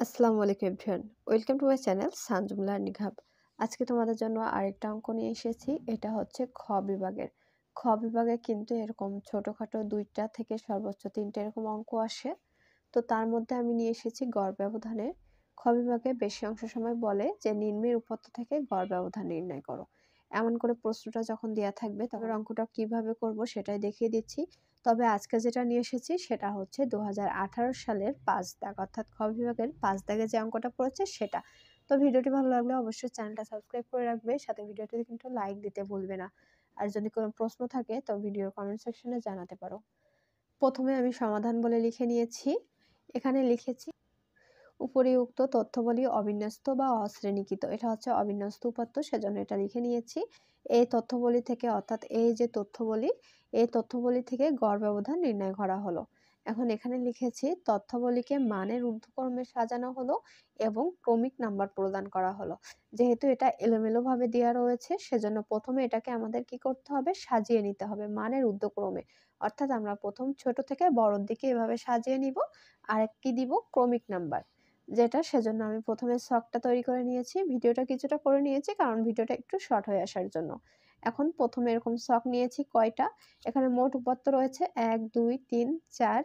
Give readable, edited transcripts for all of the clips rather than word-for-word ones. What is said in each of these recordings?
আসসালামু আলাইকুম everyone, welcome to my channel Sanjum learning hub. আজকে তোমাদের জন্য আরেকটা অঙ্ক নিয়ে এসেছি। এটা হচ্ছে খ বিভাগের। খ বিভাগে কিন্তু এরকম ছোটোখাটো 2টা থেকে সর্বোচ্চ 3টে এরকম অঙ্ক আসে। তো তার মধ্যে আমি নিয়ে এসেছি গড় ব্যবধানের। খ বিভাগে বেশি অংশ সময় বলে যে নিম্নের উপাত্ত থেকে গড় ব্যবধান নির্ণয় করো। এমন করে প্রশ্নটা যখন দেওয়া থাকবে তবে অঙ্কটা কিভাবে করব সেটাই দেখিয়ে দিচ্ছি। তবে আজকে যেটা নিয়ে এসেছি সেটা হচ্ছে 2018 সালের 5 দাগ, অর্থাৎ খ বিভাগের 5 দাগে যে অঙ্কটা পড়েছে সেটা। তো ভিডিওটি ভালো লাগলে অবশ্যই চ্যানেলটা সাবস্ক্রাইব করে রাখবে, সাথে ভিডিওটিতে কিন্তু লাইক দিতে ভুলবে না। আর যদি কোনো প্রশ্ন থাকে তো ভিডিওর কমেন্ট সেকশনে জানাতে পারো। প্রথমে আমি সমাধান বলে লিখে নিয়েছি। এখানে লিখেছি উপরিউক্ত তথ্যবলী অবিন্যস্ত বা অশ্রেণীকৃত। এটা হচ্ছে অবিন্যস্ত উপাত্ত, সেজন্য এটা লিখে নিয়েছি। এই তথ্যবলী থেকে, অর্থাৎ এই যে তথ্যবলী, এই তথ্যবলী থেকে গড় ব্যবধান নির্ণয় করা হলো। এখন এখানে লিখেছি তথ্যবলীকে মানের ঊর্ধ্বক্রমে সাজানো হলো এবং ক্রমিক নাম্বার প্রদান করা হলো। যেহেতু এটা এলোমেলোভাবে দেওয়া রয়েছে সেজন্য প্রথমে এটাকে আমাদের কি করতে হবে, সাজিয়ে নিতে হবে মানের ঊর্ধ্বক্রমে। অর্থাৎ আমরা প্রথম ছোট থেকে বড়র দিকে এভাবে সাজিয়ে নিব, আর কি দিব, ক্রমিক নাম্বার যেটা। সেজন্য আমি প্রথমে ছকটা তৈরি করে নিয়েছি, ভিডিওটা কিছুটা করে নিয়েছি কারণ ভিডিওটা একটু শর্ট হয়ে আসার জন্য। এখন প্রথমে এরকম ছক নিয়েছি কয়টা, এখানে মোট উপাত্ত রয়েছে 1 2 3 4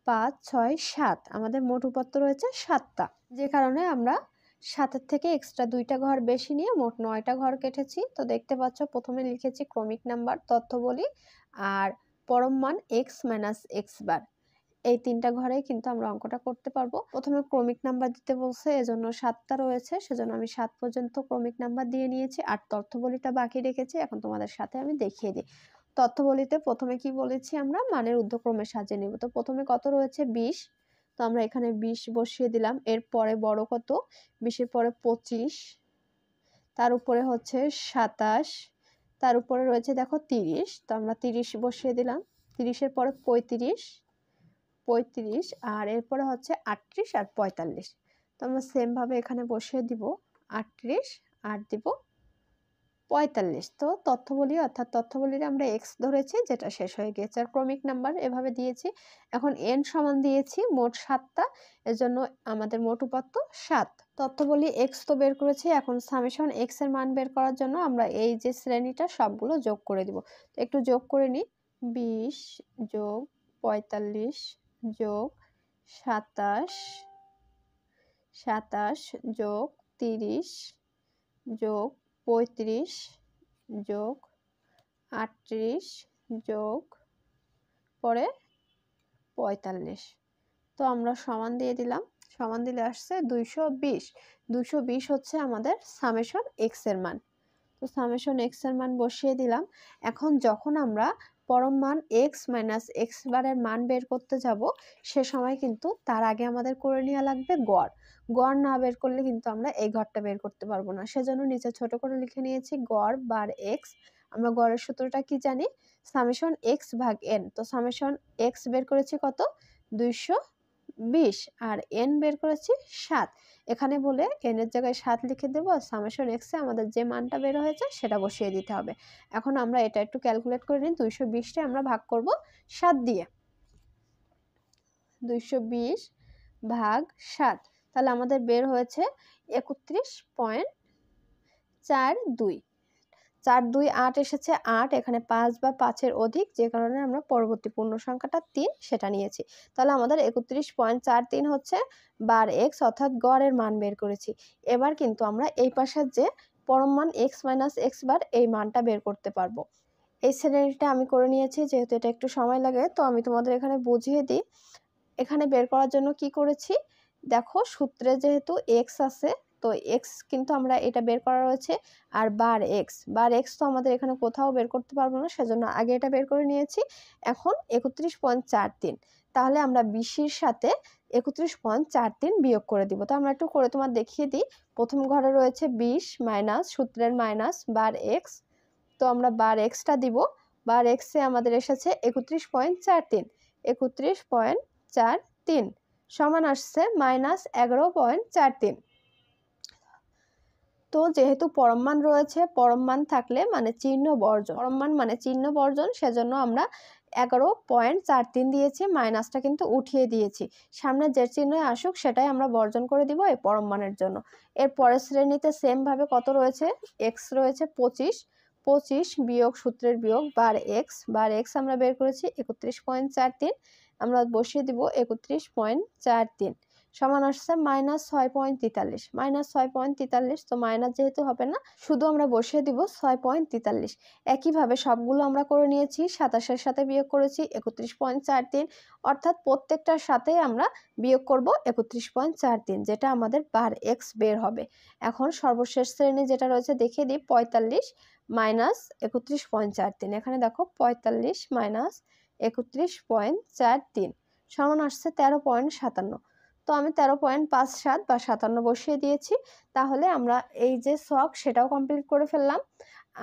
5 6 7, আমাদের মোট উপাত্ত রয়েছে 7টা। যে কারণে আমরা 7-এর থেকে এক্সট্রা 2টা ঘর বেশি নিয়ে মোট 9টা ঘর কেটেছি। তো দেখতে পাচ্ছ প্রথমে লিখেছি ক্রমিক নাম্বার তথ্যবলী আর পরম মান x - x বার। এই 3টা ঘরেই কিন্তু আমরা অঙ্কটা করতে পারবো। প্রথমে ক্রমিক নাম্বার দিতে বলছে, এজন্য 7টা রয়েছে, সেজন্য আমি 7 পর্যন্ত ক্রমিক নাম্বার দিয়ে নিয়েছি আর তথ্যবলীটা বাকি রেখেছি। এখন তোমাদের সাথে আমি দেখিয়ে দিই। তথ্যবলীতে প্রথমে কি বলেছি, আমরা মানের ঊর্ধ্বক্রমে সাজিয়ে নেব। তো প্রথমে কত রয়েছে 20, তো আমরা এখানে 20 বসিয়ে দিলাম। এরপরে বড় কত, 20-এর পরে 25, তার উপরে হচ্ছে 27, তার উপরে রয়েছে দেখো 30, তো আমরা 30 বসিয়ে দিলাম। 30-এর পরে 35, আর এরপরে হচ্ছে 38 আর 45। তো আমরা সেম ভাবে এখানে বসিয়ে দিব 38 আর দিব 45। তো তথ্যবলী, অর্থাৎ তথ্যবলীর আমরা x ধরেছি যেটা শেষ হয়ে গেছে, আর ক্রমিক নাম্বার এভাবে দিয়েছি। এখন n সমান দিয়েছি মোট 7টা, এজন্য আমাদের মোট উপাত্ত 7। তথ্যবলী x তো বের করেছি, এখন সামেশন x এর মান বের করার জন্য আমরা এই যে শ্রেণীটা সবগুলো যোগ করে দিব। তো একটু যোগ করে নিই, 20 যোগ 45 যোগ 27 যোগ 30 যোগ 35 যোগ 38 যোগ পরে 45। তো আমরা সমান দিয়ে দিলাম, সমান দিলে আসছে 220। 220 হচ্ছে আমাদের সামেশন x এর মান। তো সামেশন x এর মান বসিয়ে দিলাম। এখন যখন আমরা পরম মান x - x বারের মান বের করতে যাব সে সময় কিন্তু তার আগে আমাদের করে নেওয়া লাগবে গড়। গড় না বের করলে কিন্তু আমরা এই ঘরটা বের করতে পারবো না, সেজন্য নিচে ছোট করে লিখে নিয়েছি গড় বার x। আমরা গড়ের সূত্রটা কি জানি, সামেশন x ভাগ n। তো সামেশন x বের করেছি কত, 220, আর n বের করেছি 7। এখানে বলে n এর জায়গায় 7 লিখে দেবো, আর সামেশন x এ আমাদের যে মানটা বের হয়েছে সেটা বসিয়ে দিতে হবে। এখন আমরা এটা একটু ক্যালকুলেট করে নিই, 220টা আমরা ভাগ করব 7 দিয়ে। 220 ভাগ 7, তাহলে আমাদের বের হয়েছে 31.42। 4 2 8 এসেছে 8, এখানে 5 বা 5-এর অধিক, যে কারণে আমরা পরবর্তী পূর্ণ সংখ্যাটা 3 সেটা নিয়েছি। তাহলে আমাদের 31.43 হচ্ছে বার x, অর্থাৎ গড়ের মান বের করেছি। এবার কিন্তু আমরা এই পাশের যে পরম মান x - x বার, এই মানটা বের করতে পারবো। এই শ্রেণীটা আমি করে নিয়েছি, যেহেতু এটা একটু সময় লাগে তো আমি তোমাদের এখানে বুঝিয়ে দিই। এখানে বের করার জন্য কি করেছি, দেখো সূত্রে যেহেতু x আছে, তো x কিন্তু আমরা এটা বের করা রয়েছে, আর বার x তো আমাদের এখানে কোথাও বের করতে পারবো না, সেজন্য আগে এটা বের করে নিয়েছি। এখন 31.43, তাহলে আমরা 20-এর সাথে 31.43 বিয়োগ করে দিব। তো আমরা একটু করে তোমার দেখিয়ে দিই। প্রথম ঘরে রয়েছে 20 মাইনাস সূত্রের মাইনাস বার x, তো আমরা বার xটা দিব। বার x এ আমাদের এসেছে 31.43, 31.43 সমান আসছে -11.43। তো যেহেতু পরম মান রয়েছে, পরম মান থাকলে মানে চিহ্ন বর্জন, পরম মান মানে চিহ্ন বর্জন, সেজন্য আমরা 11.43 দিয়েছি, মাইনাসটা কিন্তু উঠিয়ে দিয়েছি। সামনে যে চিহ্ন আসুক সেটাই আমরা বর্জন করে দিব এই পরম মানের জন্য। এর পরের শ্রেণীতে সেমভাবে কত রয়েছে, এক্স রয়েছে 25, 25 বিয়োগ সূত্রের বিয়োগ বার এক্স আমরা বের করেছি 31.43, আমরা বসিয়ে দিব 31.43 সমান আসছে -6.43, -6.43। তো মাইনাস যেহেতু হবে না, শুধু আমরা বসিয়ে দিব 6.43। একইভাবে সবগুলো আমরা করে নিয়েছি, 27-এর সাথে বিয়োগ করেছি 31.43, অর্থাৎ প্রত্যেকটার সাথেই আমরা বিয়োগ করব 31.43, যেটা আমাদের বার এক্স বের হবে। এখন সর্বশেষ শ্রেণী যেটা রয়েছে দেখিয়ে দিই, 45 মাইনাস 31.43, এখানে দেখো 45 মাইনাস 31.43 সমান আসছে 13.57। তো আমি 13.57 বা 57 বসিয়ে দিয়েছি। তাহলে আমরা এই যে ছক সেটাও কমপ্লিট করে ফেললাম।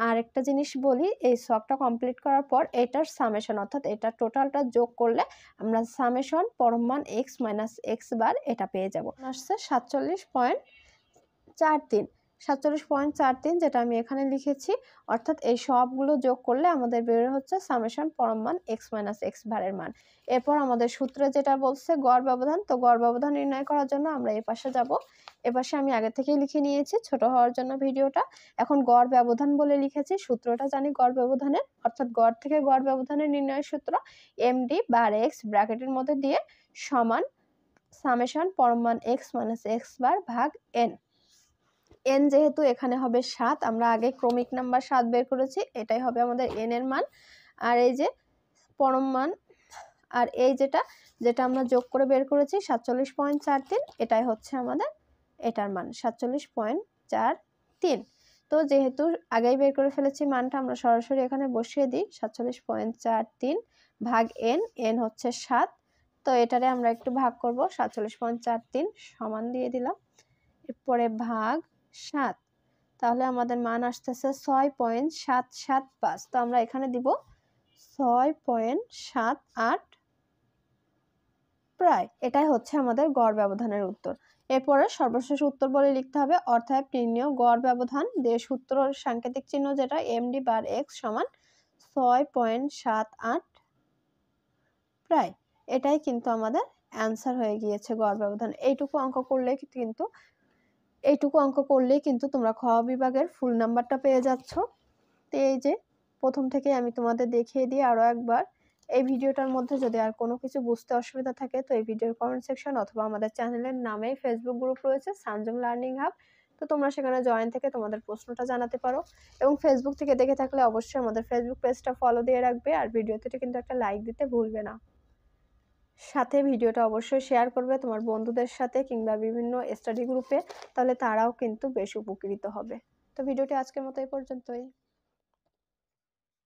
আর একটা জিনিস বলি, এই ছকটা কমপ্লিট করার পর এটার সামেশন, অর্থাৎ এটা টোটালটা যোগ করলে আমরা সামেশন পরম মান এক্স মাইনাস এক্স বার এটা পেয়ে যাব। আসছে 47.43, 47.43 যেটা আমি এখানে লিখেছি, অর্থাৎ এই সবগুলো যোগ করলে আমাদের বের হচ্ছে সামেশন পরম মান এক্স মাইনাস এক্স বারের মান। এরপর আমাদের সূত্রে যেটা বলছে গড় ব্যবধান, তো গড় ব্যবধান নির্ণয় করার জন্য আমরা এই পাশে যাব। এপাশে আমি আগে থেকেই লিখে নিয়েছি ছোট হওয়ার জন্য ভিডিওটা। এখন গড় ব্যবধান বলে লিখেছি, সূত্রটা জানি গড় ব্যবধানের, অর্থাৎ গড় থেকে গড় ব্যবধানের নির্ণয়ের সূত্র এমডি বার এক্স ব্র্যাকেটের মধ্যে দিয়ে সমান সামেশন পরম মান এক্স মাইনাস এক্স বার ভাগ এন। এন যেহেতু এখানে হবে 7, আমরা আগে ক্রমিক নাম্বার 7 বের করেছি, এটাই হবে আমাদের এন এর মান। আর এই যে পরম মান, আর এই যেটা আমরা যোগ করে বের করেছি 47.43, এটাই হচ্ছে আমাদের এটার মান 47.43। তো যেহেতু আগেই বের করে ফেলেছি মানটা, আমরা সরাসরি এখানে বসিয়ে দিই 47.43 ভাগ এন, এন হচ্ছে 7। তো এটারে আমরা একটু ভাগ করব, 47.43 সমান দিয়ে দিলাম, এরপরে ভাগ 7, তাহলে আমাদের মান আসতেছে 6.775। তো আমরা এখানে দিব 6.78 প্রায়। এটাই হচ্ছে আমাদের গড় ব্যবধানের উত্তর। এরপরে সর্বশেষ উত্তর বলে লিখতে হবে, অর্থাৎ নির্ণেয় গড় ব্যবধান দিয়ে সূত্র সাংকেতিক চিহ্ন যেটা এমডি বার এক্স সমান 6.78 প্রায়। এটাই কিন্তু আমাদের অ্যান্সার হয়ে গিয়েছে গড় ব্যবধান। এইটুকু অঙ্ক করলেই কিন্তু তোমরা খ বিভাগের ফুল নাম্বারটা পেয়ে যাচ্ছ। তো এই যে প্রথম থেকে আমি তোমাদের দেখিয়ে দিই আরো একবার। এই ভিডিওটার মধ্যে যদি আর কোনো কিছু বুঝতে অসুবিধা থাকে তো এই ভিডিওর কমেন্ট সেকশন অথবা আমাদের চ্যানেলের নামেই ফেসবুক গ্রুপ রয়েছে সানজুম লার্নিং হাব, তো তোমরা সেখানে জয়েন থেকে তোমাদের প্রশ্নটা জানাতে পারো। এবং ফেসবুক থেকে দেখে থাকলে অবশ্যই আমাদের ফেসবুক পেজটা ফলো দিয়ে রাখবে, আর ভিডিওতে কিন্তু একটা লাইক দিতে ভুলবে না। সাথে ভিডিওটা অবশ্যই শেয়ার করবে তোমার বন্ধুদের সাথে কিংবা বিভিন্ন স্টাডি গ্রুপে, তাহলে তারাও কিন্তু বেশ উপকৃত হবে। তো ভিডিওটি আজকের মতো এই পর্যন্তই।